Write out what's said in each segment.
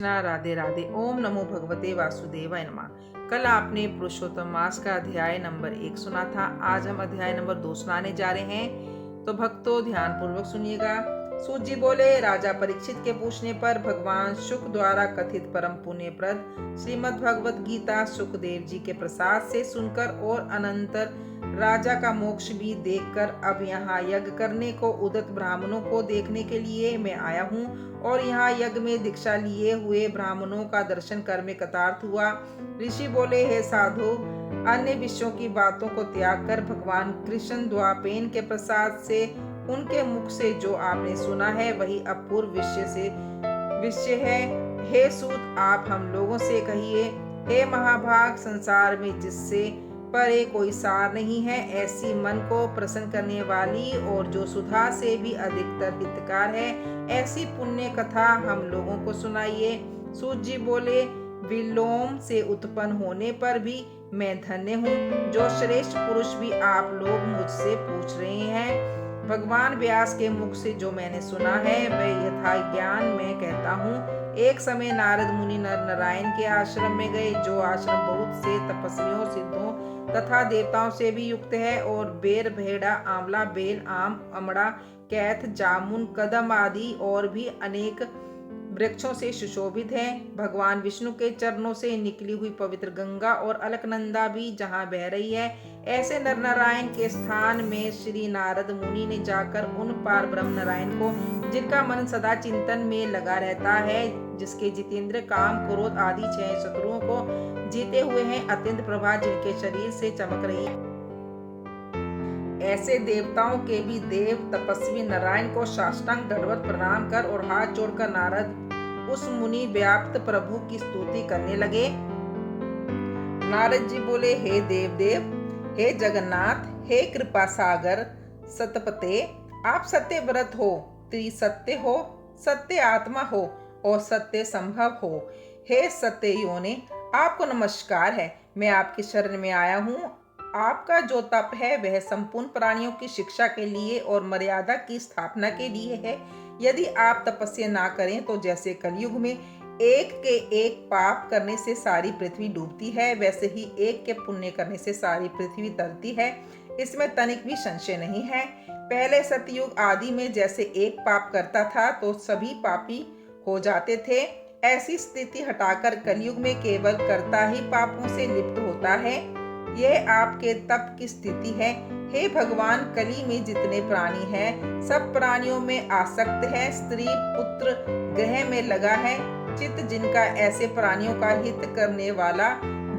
राधे राधे। ओम नमो भगवते वासुदेवाय नमः। कल आपने पुरुषोत्तम मास का अध्याय नंबर 1 सुना था। आज हम अध्याय नंबर 2 सुनाने जा रहे हैं, तो भक्तों ध्यान पूर्वक सुनिएगा। सूत जी बोले, राजा परीक्षित के पूछने पर भगवान शुक द्वारा कथित परम पुण्यप्रद श्रीमद् भगवत गीता सुखदेव जी के प्रसाद से सुनकर और अनंतर राजा का मोक्ष भी देखकर अब यहाँ यज्ञ करने को उदत ब्राह्मणों को देखने के लिए मैं आया हूँ और यहाँ यज्ञ में दीक्षा लिए हुए ब्राह्मणों का दर्शन कर में कृतार्थ हुआ। ऋषि बोले, हे साधु, अन्य विषयों की बातों को त्याग कर भगवान कृष्ण द्वापेन के प्रसाद से उनके मुख से जो आपने सुना है वही अपूर्व विषय है। हे सूत, आप हम लोगों से कहिए, हे महाभाग, संसार में जिससे परे कोई सार नहीं है, ऐसी मन को प्रसन्न करने वाली और जो सुधा से भी अधिकतर हितकार है, ऐसी पुण्य कथा हम लोगों को सुनाइए। सूत जी बोले, विलोम से उत्पन्न होने पर भी मैं धन्य हूँ, जो श्रेष्ठ पुरुष भी आप लोग मुझसे पूछ रहे हैं। भगवान व्यास के मुख से जो मैंने सुना है वह यथा ज्ञान मैं कहता हूँ। एक समय नारद मुनि नर नारायण के आश्रम में गए, जो आश्रम बहुत से तपस्वियों, सिद्धों तथा देवताओं से भी युक्त है और बेर, भेड़ा, आंवला, बेल, आम, अमड़ा, कैथ, जामुन, कदम आदि और भी अनेक वृक्षों से सुशोभित है। भगवान विष्णु के चरणों से निकली हुई पवित्र गंगा और अलकनंदा भी जहाँ बह रही है, ऐसे नर नारायण के स्थान में श्री नारद मुनि ने जाकर उन पार ब्रह्म नारायण को, जिनका मन सदा चिंतन में लगा रहता है, जिसके जितेंद्र, काम, क्रोध आदि 6 शत्रुओं को जीते हुए हैं, अत्यंत प्रभा जिनके शरीर से चमक रही है, ऐसे देवताओं के भी देव तपस्वी नारायण को साष्टांग दंडवत प्रणाम कर और हाथ जोड़कर नारद उस मुनि व्याप्त प्रभु की स्तुति करने लगे। नारद जी बोले, हे देव, हे जगन्नाथ, हे कृपा सागर सतपते, आप सत्य व्रत हो, त्रिसत्य हो, सत्य आत्मा हो और सत्य संभव हो। हे सत्य योने, आपको नमस्कार है। मैं आपकी शरण में आया हूँ। आपका जो तप है वह संपूर्ण प्राणियों की शिक्षा के लिए और मर्यादा की स्थापना के लिए है। यदि आप तपस्या ना करें तो जैसे कलयुग में एक के एक पाप करने से सारी पृथ्वी डूबती है, वैसे ही एक के पुण्य करने से सारी पृथ्वी तरती है। इसमें तनिक भी संशय नहीं है। पहले सतयुग आदि में जैसे एक पाप करता था तो सभी पापी हो जाते थे, ऐसी स्थिति हटाकर कलयुग में केवल कर्ता ही पापों से लिप्त होता है। यह आपके तप की स्थिति है। हे भगवान, कली में जितने प्राणी हैं, सब प्राणियों में आसक्त है, स्त्री पुत्र ग्रह में लगा है। चित्त जिनका ऐसे प्राणियों का हित करने वाला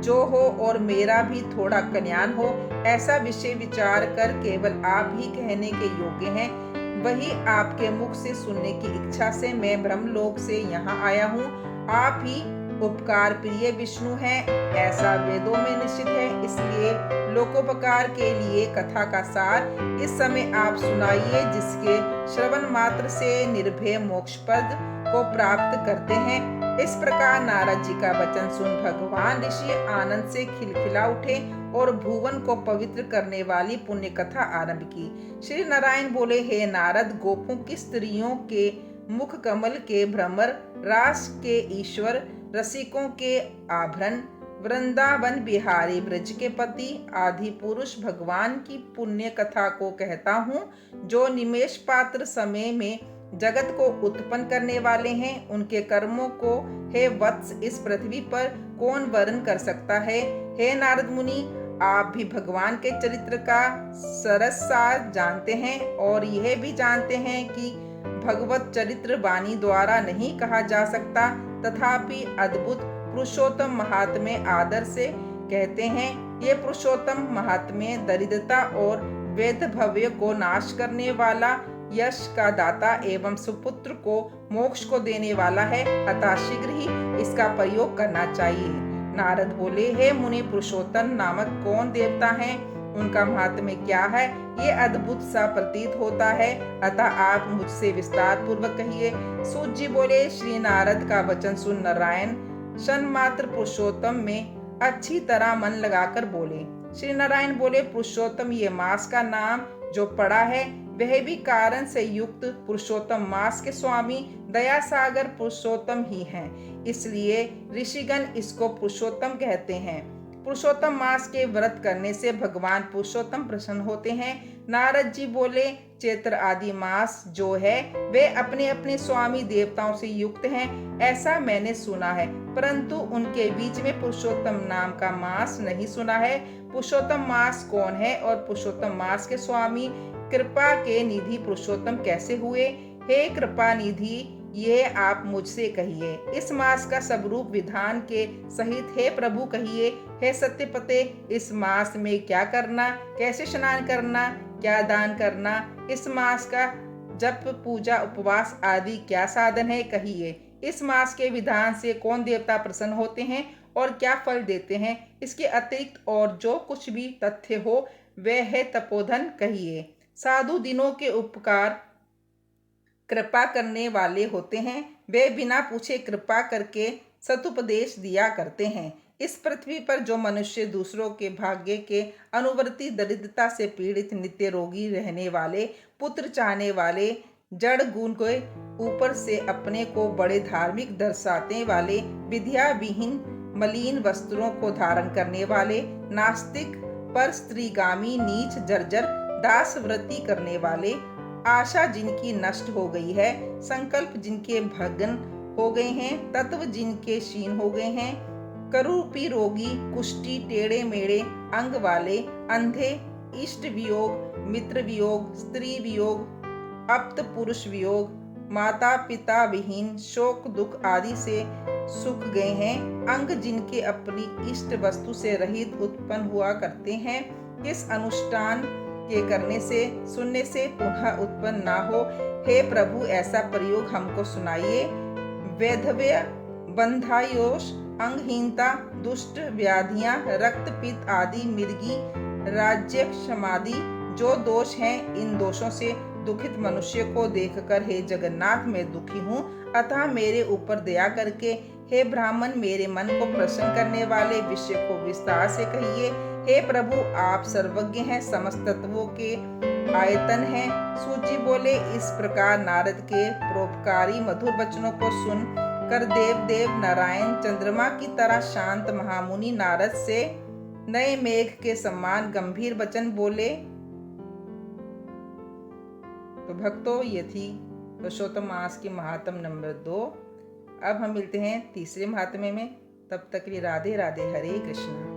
जो हो और मेरा भी थोड़ा कल्याण हो, ऐसा विषय विचार कर केवल आप ही कहने के योग्य हैं। वही आपके मुख से सुनने की इच्छा से मैं ब्रह्मलोक से यहाँ आया हूँ। आप ही उपकार प्रिय विष्णु है, ऐसा वेदों में निश्चित है। इसलिए लोकोपकार के लिए कथा का सार इस समय आप सुनाइए, जिसके श्रवण मात्र से निर्भय मोक्ष पद को प्राप्त करते हैं। इस प्रकार नारद जी का वचन सुन भगवान ऋषि आनंद से खिलखिला उठे और भुवन को पवित्र करने वाली पुण्य कथा आरंभ की। श्री नारायण बोले, हे नारद, गोपों की स्त्रियों के मुख कमल के भ्रमर, रास के ईश्वर, रसिकों के आभरण, वृंदावन बिहारी ब्रज के पति आदि पुरुष भगवान की पुण्य कथा को कहता हूँ, जो निमेष पात्र समय में जगत को उत्पन्न करने वाले हैं। उनके कर्मों को हे वत्स इस पृथ्वी पर कौन वर्णन कर सकता है। हे नारद मुनि, आप भी भगवान के चरित्र का सरस सार जानते हैं और यह भी जानते हैं कि भगवत चरित्र वाणी द्वारा नहीं कहा जा सकता, तथापि अद्भुत पुरुषोत्तम महात्म्य आदर से कहते हैं। ये पुरुषोत्तम महात्म्य दरिद्रता और वैधव्य को नाश करने वाला, यश का दाता एवं सुपुत्र को मोक्ष को देने वाला है, अतः शीघ्र ही इसका प्रयोग करना चाहिए। नारद बोले, हे मुनि, पुरुषोत्तम नामक कौन देवता है, उनका महात्म्य क्या है, ये अद्भुत सा प्रतीत होता है, अतः आप मुझसे विस्तार पूर्वक कहिए। सूत जी बोले, श्री नारद का वचन सुन नारायण शन मात्र पुरुषोत्तम में अच्छी तरह मन लगाकर बोले। श्री नारायण बोले, पुरुषोत्तम ये मास का नाम जो पड़ा है, वह भी कारण से युक्त पुरुषोत्तम मास के स्वामी दया सागर पुरुषोत्तम ही हैं, इसलिए ऋषिगण इसको पुरुषोत्तम कहते हैं। पुरुषोत्तम मास के व्रत करने से भगवान पुरुषोत्तम प्रसन्न होते हैं। नारद जी बोले, चैत्र आदि मास जो है वे अपने अपने स्वामी देवताओं से युक्त हैं, ऐसा मैंने सुना है, परंतु उनके बीच में पुरुषोत्तम नाम का मास नहीं सुना है। पुरुषोत्तम मास कौन है और पुरुषोत्तम मास के स्वामी कृपा के निधि पुरुषोत्तम कैसे हुए? हे कृपा निधि, ये आप मुझसे कहिए। इस मास का स्वरूप विधान के सहित हे प्रभु कहिए। हे सत्यपते, इस मास में क्या करना, कैसे स्नान करना, क्या दान करना, इस मास का जप पूजा उपवास आदि क्या साधन है, कहिए। इस मास के विधान से कौन देवता प्रसन्न होते हैं और क्या फल देते हैं, इसके अतिरिक्त और जो कुछ भी तथ्य हो वह है तपोधन, कहिए। साधु दिनों के उपकार कृपा करने वाले होते हैं, वे बिना पूछे कृपा करके सतुपदेश दिया करते हैं। इस पृथ्वी पर जो मनुष्य दूसरों के भाग्य के अनुवर्ती दरिद्रता से पीड़ित, नित्य रोगी रहने वाले, पुत्र चाहने वाले, जड़ गुण के ऊपर से अपने को बड़े धार्मिक दर्शाते वाले, विद्या विहीन मलिन वस्त्रों को धारण करने वाले, नास्तिक पर स्त्रीगामी नीच जर्जर दास व्रती करने वाले, आशा जिनकी नष्ट हो गई है, संकल्प जिनके भग्न हो गए हैं, तत्व जिनके क्षीण हो गए हैं, करूपी रोगी, कुष्ठी, टेढ़े मेढ़े अंग वाले, अंधे, इष्ट वियोग, मित्र वियोग, स्त्री वियोग, अप्त पुरुष वियोग, माता पिता विहीन, शोक दुख आदि से सूख गए हैं, अंग जिनके अपनी इष्ट वस्तु से रहित उत्पन्न हुआ करते हैं, किस अनुष्ठान के करने से सुनने से पुनः उत्पन्न ना हो, हे प्रभु ऐसा प्रयोग हमको सुनाइए। वैधव्य, बंधायोष, अंगहीनता, दुष्ट व्याधियां, रक्तपित्त आदि, मिर्गी, राज्य क्षमादि जो दोष हैं, इन दोषों से दुखित मनुष्य को देखकर हे जगन्नाथ मैं दुखी हूँ, अतः मेरे ऊपर दया करके हे ब्राह्मण मेरे मन को प्रसन्न करने वाले विषय को विस्तार से कहिए। हे प्रभु आप सर्वज्ञ हैं, समस्त तत्वों के आयतन हैं। सूची बोले, इस प्रकार नारद के परोपकारी मधुर वचनों को सुन कर देव नारायण चंद्रमा की तरह शांत महामुनि नारद से नए मेघ के समान गंभीर वचन बोले। तो भक्तों, ये थी पुरुषोत्तम मास की महात्म नंबर 2। अब हम मिलते हैं तीसरे महात्म्य में। तब तक के लिए राधे राधे, हरे कृष्ण।